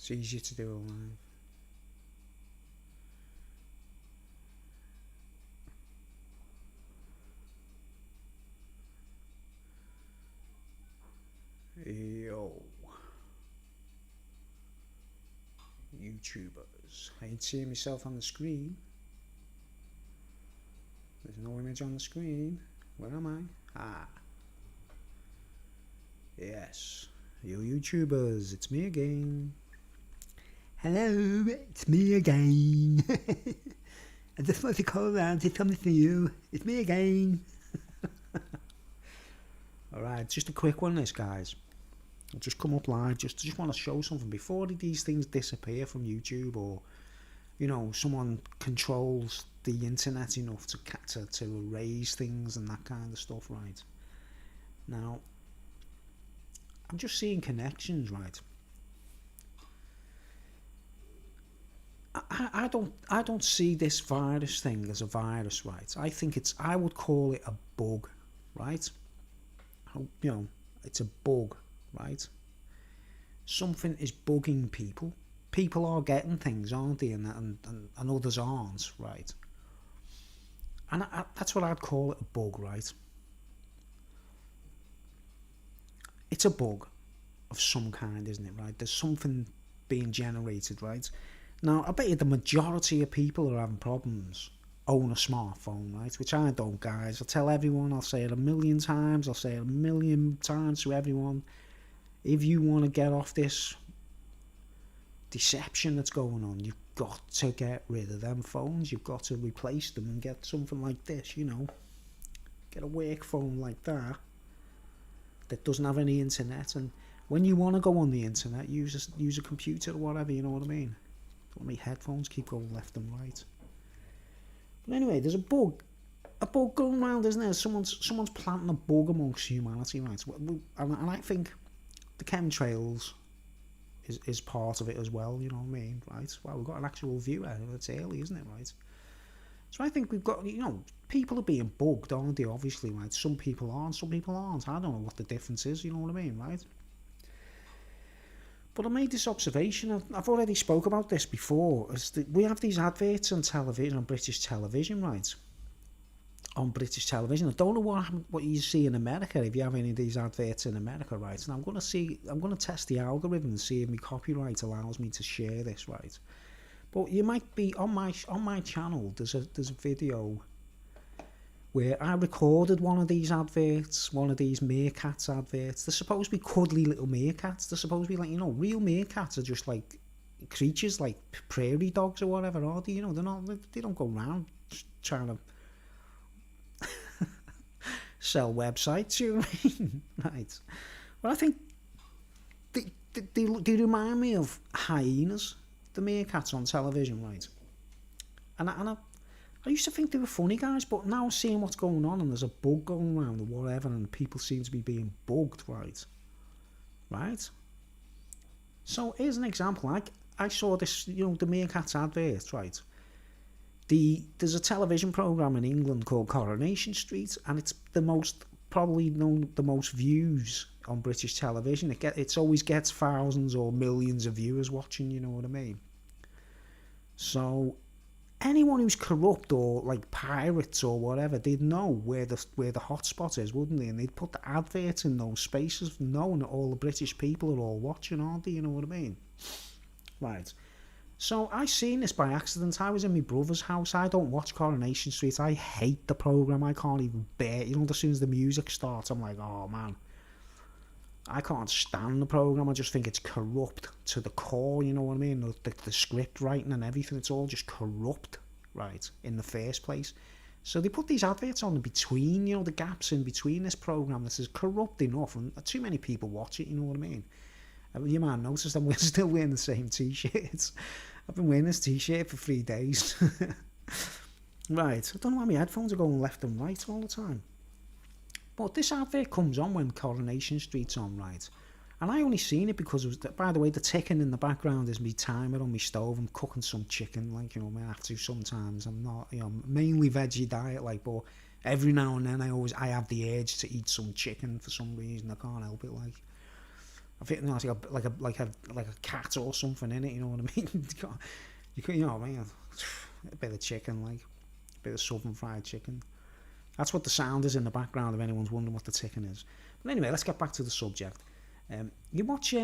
It's easier to do it live. Yo, YouTubers. I ain't seeing myself on the screen. There's no image on the screen. Where am I? Ah. Yes. Yo, YouTubers. It's me again. Hello, it's me again. I just want to call around to something for you. It's me again. Alright, just a quick one, this, guys. I'll just come up live. Just want to show something before these things disappear from YouTube, or someone controls the internet enough to erase things and that kind of stuff, right? Now, I'm just seeing connections, right? I don't see this virus thing as a virus, right? I would call it a bug, right? It's a bug, right? Something is bugging people. People are getting things, aren't they? And others aren't, right? And that's what I'd call it, a bug, right? It's a bug of some kind, isn't it, right? There's something being generated, right? Now, I bet you the majority of people who are having problems own a smartphone, right? Which I don't, guys. I'll tell everyone, I'll say it a million times, I'll say it a million times to everyone. If you want to get off this deception that's going on, you've got to get rid of them phones. You've got to replace them and get something like this, Get a work phone like that doesn't have any internet, and when you want to go on the internet, use a computer or whatever, you know what I mean? Don't make headphones keep going left and right. But anyway, there's a bug going around, isn't there? Someone's planting a bug amongst humanity, right? And I think the chemtrails is part of it as well, you know what I mean, right? Well, we've got an actual viewer. It's early, isn't it, right? So I think we've got, people are being bugged, aren't they, obviously, right? Some people aren't, some people aren't. I don't know what the difference is, you know what I mean, right? But I made this observation, I've already spoke about this before, is that we have these adverts on television, on British television, right? On British television. I don't know what you see in America, if you have any of these adverts in America, right? And I'm going to test the algorithm and see if my copyright allows me to share this, right? But you might be on my channel. There's a video where I recorded one of these adverts, one of these meerkats adverts. They're supposed to be cuddly little meerkats. They're supposed to be like, real meerkats are just like creatures like prairie dogs or whatever, are they? They don't go around trying to sell websites, you know what I mean? Right. Well, I think they remind me of hyenas, the meerkats on television, right? And I used to think they were funny, guys, but now seeing what's going on and there's a bug going around or whatever, and people seem to be being bugged, right? Right? So here's an example. I saw this, the meerkats advert, right? There's a television programme in England called Coronation Street, and it's the most views on British television. It always gets thousands or millions of viewers watching, you know what I mean? So anyone who's corrupt or like pirates or whatever, they'd know where the hotspot is, wouldn't they? And they'd put the adverts in those spaces, knowing that all the British people are all watching, aren't they? You know what I mean? Right. So I seen this by accident. I was in my brother's house. I don't watch Coronation Street. I hate the programme. I can't even bear it. As soon as the music starts, I'm like, oh man, I can't stand the programme. I just think it's corrupt to the core, you know what I mean? The script writing and everything, it's all just corrupt, right, in the first place. So they put these adverts on in between, the gaps in between this programme. This is corrupt enough, and too many people watch it, you know what I mean? You might notice I'm still wearing the same t-shirts. I've been wearing this t-shirt for 3 days. Right, I don't know why my headphones are going left and right all the time. But this advert comes on when Coronation Street's on, right? And I only seen it because by the way, the ticking in the background is me timer on my stove. I'm cooking some chicken, I have to sometimes. I'm not, mainly veggie diet, but every now and then I have the urge to eat some chicken for some reason. I can't help it, I think it's like a cat or something in it. You know what I mean? You know what I mean? A bit of chicken, like a bit of southern fried chicken. That's what the sound is in the background. If anyone's wondering what the chicken is. But anyway, let's get back to the subject. You watch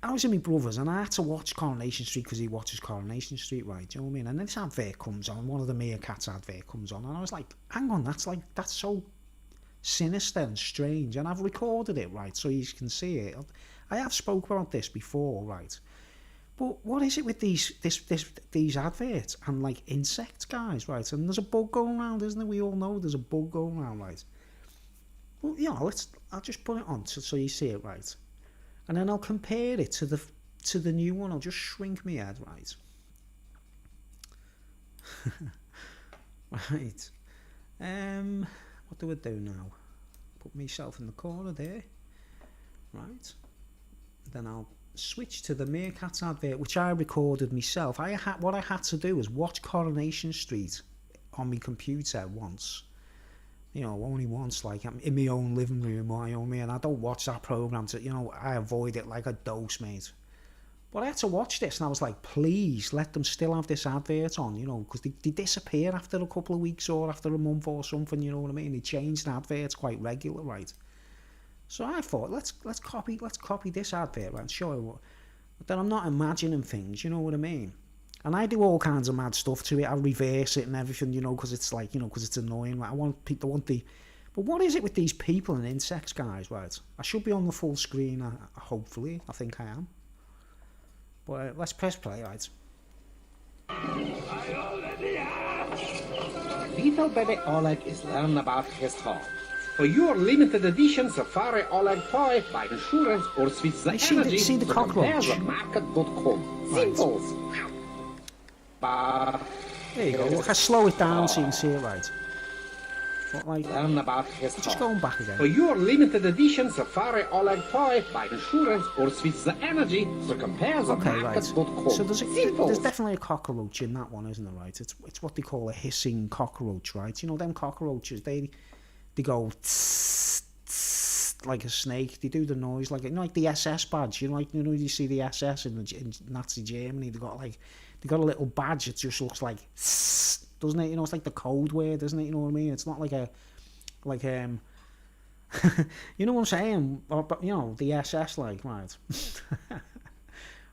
I was with my brothers and I had to watch Coronation Street because he watches Coronation Street, right? Do you know what I mean? And this advert comes on, one of the Meerkats advert comes on, and I was like, hang on, that's so sinister and strange. And I've recorded it, right, so you can see it. I have spoke about this before, right? But what is it with these adverts and like insects, guys, right? And there's a bug going around, isn't there? We all know there's a bug going around, right? Well, yeah, I'll just put it on so you see it, right? And then I'll compare it to the new one. I'll just shrink my head, right? Right. What do I do now? Put myself in the corner there. Right. Then I'll switch to the Meerkats advert, which I recorded myself. What I had to do was watch Coronation Street on my computer once. You know, only once, like in my own living room, my own me, and I don't watch that program. I avoid it like a dose, mate. But I had to watch this, and I was like, please let them still have this advert on, you know, because they disappear after a couple of weeks or after a month or something. You know what I mean? They change the adverts quite regular, right? So I thought, let's copy this advert, right? And show you that I'm not imagining things. You know what I mean? And I do all kinds of mad stuff to it. I reverse it and everything, you know, because it's like, you know, because it's annoying. Like, I want people, but what is it with these people and insects, guys, right? I should be on the full screen, hopefully. I think I am. But let's press play, right? Little baby Oleg is learning about his home. For your limited edition Safari Oleg toy, buy insurance or switch the energy see the cockroach. Market.com. Simples. There you go. Look, I slow it down so you can see it right. What, like, learn about his just going back again. For your limited edition Safari Oleg toy, buy insurance or switch the energy to compare the market.com. So there's definitely a cockroach in that one, isn't there, right? It's what they call a hissing cockroach, right? You know, them cockroaches, they go tss, tss, like a snake. They do the noise like the SS badge. You see the SS in Nazi Germany. They got a little badge that just looks like, doesn't it? You know, it's like the code word, isn't it? You know what I mean? It's not like you know what I'm saying? But you know, the SS, like, right?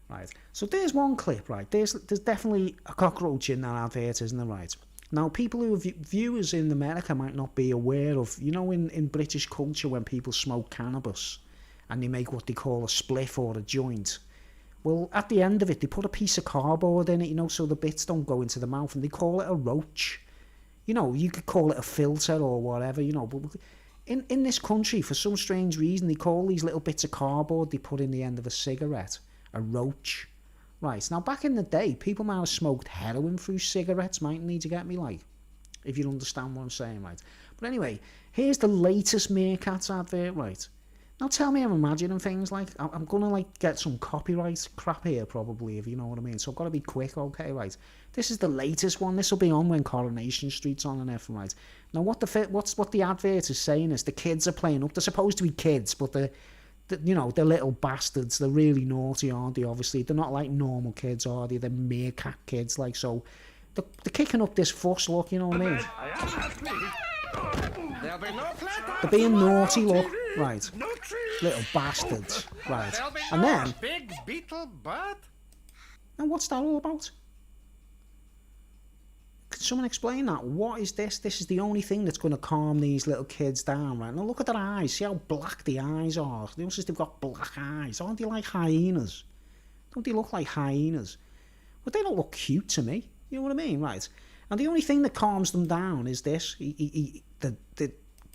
Right. So there's one clip, right? There's definitely a cockroach in that advert, isn't there, right? Now, people who are viewers in America might not be aware of, you know, in British culture when people smoke cannabis and they make what they call a spliff or a joint. Well, at the end of it, they put a piece of cardboard in it, you know, so the bits don't go into the mouth, and they call it a roach. You know, you could call it a filter or whatever, you know, but in this country, for some strange reason, they call these little bits of cardboard they put in the end of a cigarette a roach. Right, now back in the day, people might have smoked heroin through cigarettes, mightn't need to get me, like, if you understand what I'm saying, right? But anyway, here's the latest Meerkats advert, right? Now tell me I'm imagining things, like, I'm going to, like, get some copyright crap here, probably, if you know what I mean. So I've got to be quick, okay, right? This is the latest one. This will be on when Coronation Street's on and everything, right? Now what the advert is saying is the kids are playing up. They're supposed to be kids, but you know, they're little bastards. They're really naughty, aren't they? Obviously, they're not like normal kids, are they? They're meerkat kids, like, so they're kicking up this fuss, look, you know what I mean? They're being naughty, look, right? Little bastards, right? And then, big beetle butt. And what's that all about? Can someone explain that? What is this? This is the only thing that's going to calm these little kids down, right? Now look at their eyes. See how black the eyes are. They also they've got black eyes. Aren't they like hyenas? Don't they look like hyenas? But they don't look cute to me. You know what I mean, right? And the only thing that calms them down is this: the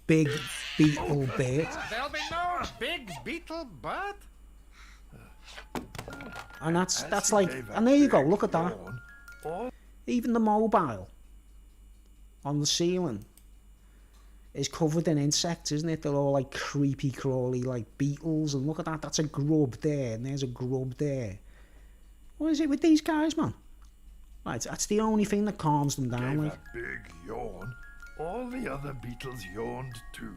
big beetle bit. There'll be no big beetle butt. And that's like, and there you go. Look at that. Even the mobile on the ceiling is covered in insects, isn't it? They're all like creepy, crawly, like beetles. And look at that. That's a grub there, and there's a grub there. What is it with these guys, man? Right, that's the only thing that calms them down. Gave like. a big yawn. All the other beetles yawned too.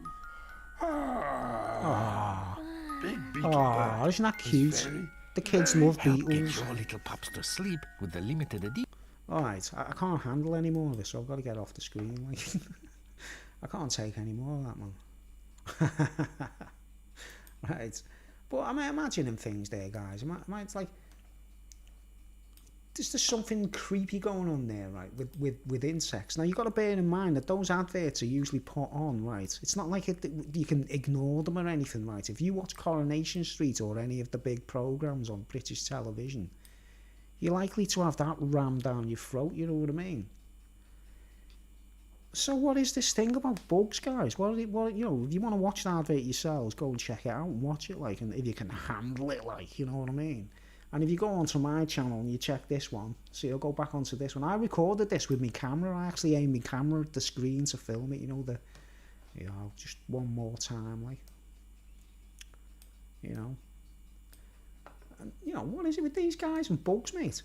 Ah. Big beetle Oh, bird isn't that was cute? very, The kids very love helpful. Get Beatles. your little pups to sleep with the limited edition. Alright, I can't handle any more of this, so I've got to get off the screen. Like, I can't take any more of that, man. Right. But I'm imagining things there, guys. It's like, there's something creepy going on there, right, with insects. Now, you've got to bear in mind that those adverts are usually put on, right? It's not like you can ignore them or anything, right? If you watch Coronation Street or any of the big programmes on British television, you're likely to have that rammed down your throat, you know what I mean? So what is this thing about bugs, guys? What you know, if you want to watch an advert yourselves, go and check it out and watch it, like, and if you can handle it, like, you know what I mean? And if you go onto my channel and you check this one, see, I'll go back onto this one. I recorded this with my camera. I actually aimed my camera at the screen to film it, you know, just one more time, like, you know. And, you know, what is it with these guys and bugs, mate?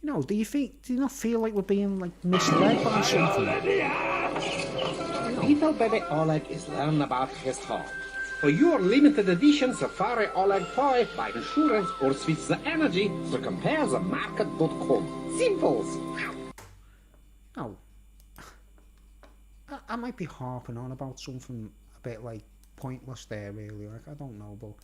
You know, do you not feel like we're being, like, misled by something? Little baby Oleg is learning about his home. For your limited edition Safari Oleg toy, buy insurance or switch the energy, so compare the market.com. Simples. No. I might be harping on about something a bit, like, pointless there, really. Like, I don't know, but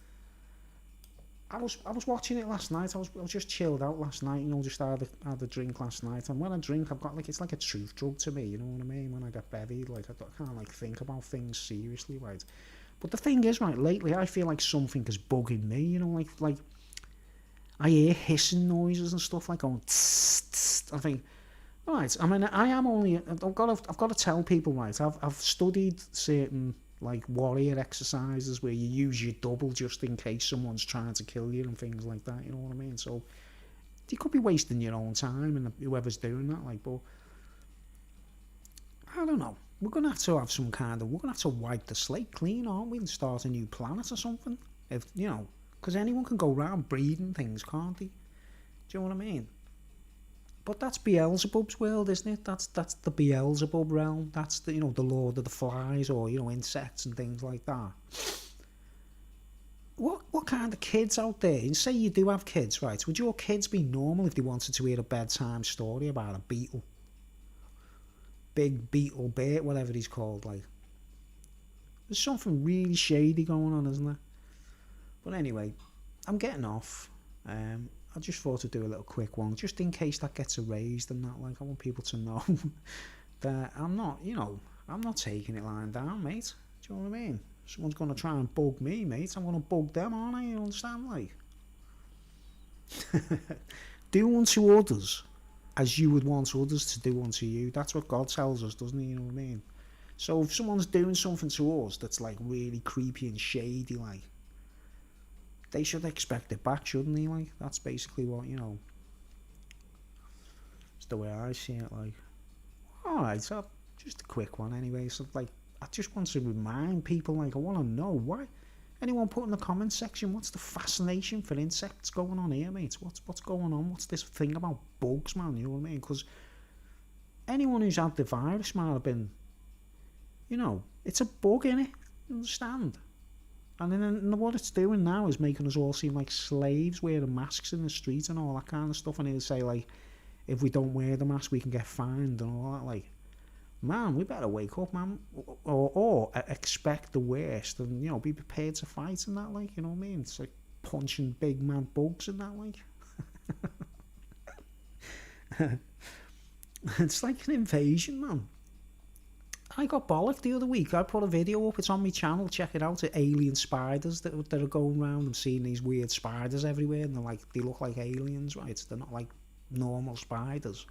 I was watching it last night. I was just chilled out last night, you know, just had a drink last night. And when I drink, I've got, like, it's like a truth drug to me, you know what I mean? When I get bevied, like, I can't, like, think about things seriously, right? But the thing is, right, lately I feel like something is bugging me, you know, like I hear hissing noises and stuff, like, going tss, tss. I think, right, I mean, I've got to tell people, right, I've studied certain, like, warrior exercises where you use your double just in case someone's trying to kill you and things like that, you know what I mean? So you could be wasting your own time and whoever's doing that, like, but I don't know. We're going to have some kind of, we're going to have to wipe the slate clean, aren't we, and start a new planet or something? If, you know, because anyone can go around breeding things, can't they? Do you know what I mean? But that's Beelzebub's world, isn't it? That's the Beelzebub realm. That's the, you know, the Lord of the Flies, or, you know, insects and things like that. What kind of kids out there, and say you do have kids, right, would your kids be normal if they wanted to hear a bedtime story about a beetle? Big beetle bear, whatever he's called, like. There's something really shady going on, isn't there? But anyway, I'm getting off. I just thought I'd do a little quick one, just in case that gets erased and that, like, I want people to know that I'm not, you know, I'm not taking it lying down, mate. Do you know what I mean? Someone's going to try and bug me, mate. I'm going to bug them, aren't I? You understand, like? Do unto others as you would want others to do unto you. That's what God tells us, doesn't he? You know what I mean? So if someone's doing something to us that's, like, really creepy and shady, like, they should expect it back, shouldn't they? Like, that's basically what, you know, it's the way I see it, like. Alright, so just a quick one anyway. So, like, I just want to remind people, like, I want to know why. Anyone put in the comment section, what's the fascination for insects going on here, mate? What's going on? What's this thing about bugs, man? You know what I mean? Because anyone who's had the virus might have been, you know, it's a bug, innit? You understand? And then what it's doing now is making us all seem like slaves, wearing masks in the street and all that kind of stuff. And it'll say, like, if we don't wear the mask, we can get fined and all that. Like, man, we better wake up, man. Or expect the worst and, you know, be prepared to fight and that, like, you know what I mean? It's like punching big man bugs and that, like. It's like an invasion, man. I got bollocked the other week. I put a video up. It's on my channel. Check it out. Alien spiders that are going around. I'm seeing these weird spiders everywhere, and they look like aliens, right? They're not like normal spiders.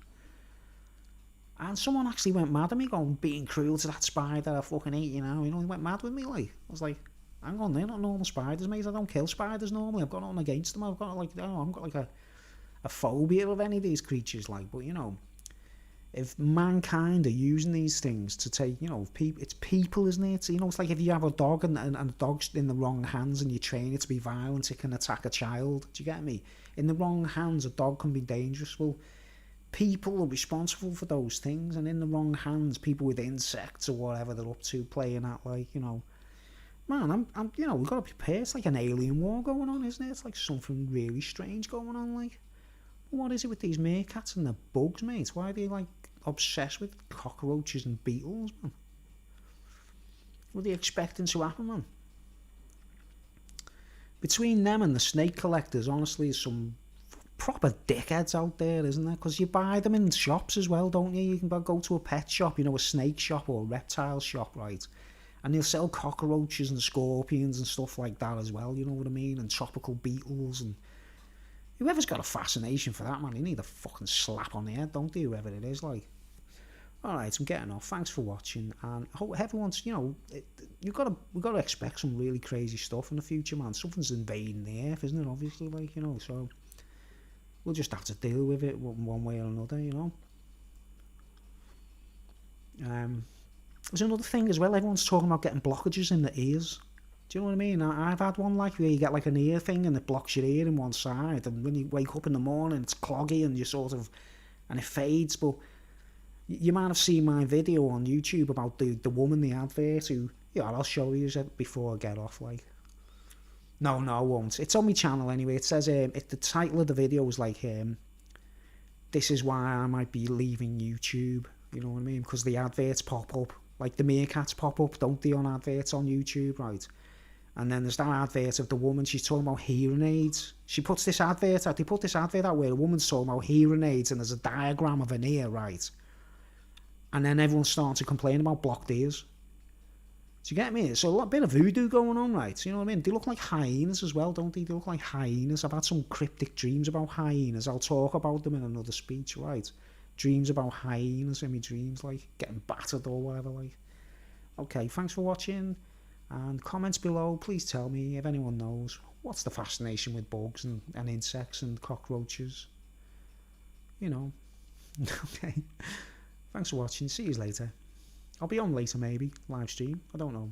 And someone actually went mad at me, going, being cruel to that spider. I fucking hate you now. You know, he went mad with me, like. I was like, hang on, they're not normal spiders, mate. I don't kill spiders normally. I've got nothing against them. I've got like, I've got like a phobia of any of these creatures, like. But you know, if mankind are using these things to take, you know, it's people, isn't it? You know, it's like if you have a dog and the dog's in the wrong hands and you train it to be violent, it can attack a child. Do you get me? In the wrong hands, a dog can be dangerous. Well, people are responsible for those things, and in the wrong hands, people with insects or whatever they're up to playing at, like, you know, man, I'm you know, we've got to prepare. It's like an alien war going on, isn't it? It's like something really strange going on, like. What is it with these meerkats and the bugs, mate? Why are they, like, obsessed with cockroaches and beetles, man? What are they expecting to happen, man? Between them and the snake collectors, honestly, there's some proper dickheads out there, isn't there? Because you buy them in shops as well, don't you? You can go to a pet shop, you know, a snake shop or a reptile shop, right? And they'll sell cockroaches and scorpions and stuff like that as well, you know what I mean? And tropical beetles. And whoever's got a fascination for that, man, you need a fucking slap on the head, don't you? Whoever it is, like. Alright, I'm getting off. Thanks for watching. And I hope everyone's, you know, we've got to expect some really crazy stuff in the future, man. Something's invading the earth, isn't it? Obviously, like, you know, so we'll just have to deal with it one way or another, you know. There's another thing as well. Everyone's talking about getting blockages in the ears. Do you know what I mean? I've had one, like, where you get like an ear thing and it blocks your ear in one side, and when you wake up in the morning it's cloggy and you sort of, and it fades. But you might have seen my video on YouTube about the woman, the advert, who, yeah, I'll show you before I get off, like. No, I won't. It's on my channel anyway. It says, the title of the video is like, this is why I might be leaving YouTube, you know what I mean? Because the adverts pop up, like the meerkats pop up, don't they, on adverts on YouTube, right? And then there's that advert of the woman, she's talking about hearing aids. She puts this advert out, they put this advert out where a woman's talking about hearing aids and there's a diagram of an ear, right? And then everyone's starting to complain about blocked ears. Do you get me? So a bit of voodoo going on, right? You know what I mean? They look like hyenas as well, don't they? They look like hyenas. I've had some cryptic dreams about hyenas. I'll talk about them in another speech, right? Dreams about hyenas in my dreams, like getting battered or whatever, like. Okay, thanks for watching. And comments below, please tell me if anyone knows. What's the fascination with bugs and insects and cockroaches? You know. Okay. Thanks for watching. See you later. I'll be on later, maybe. Live stream. I don't know.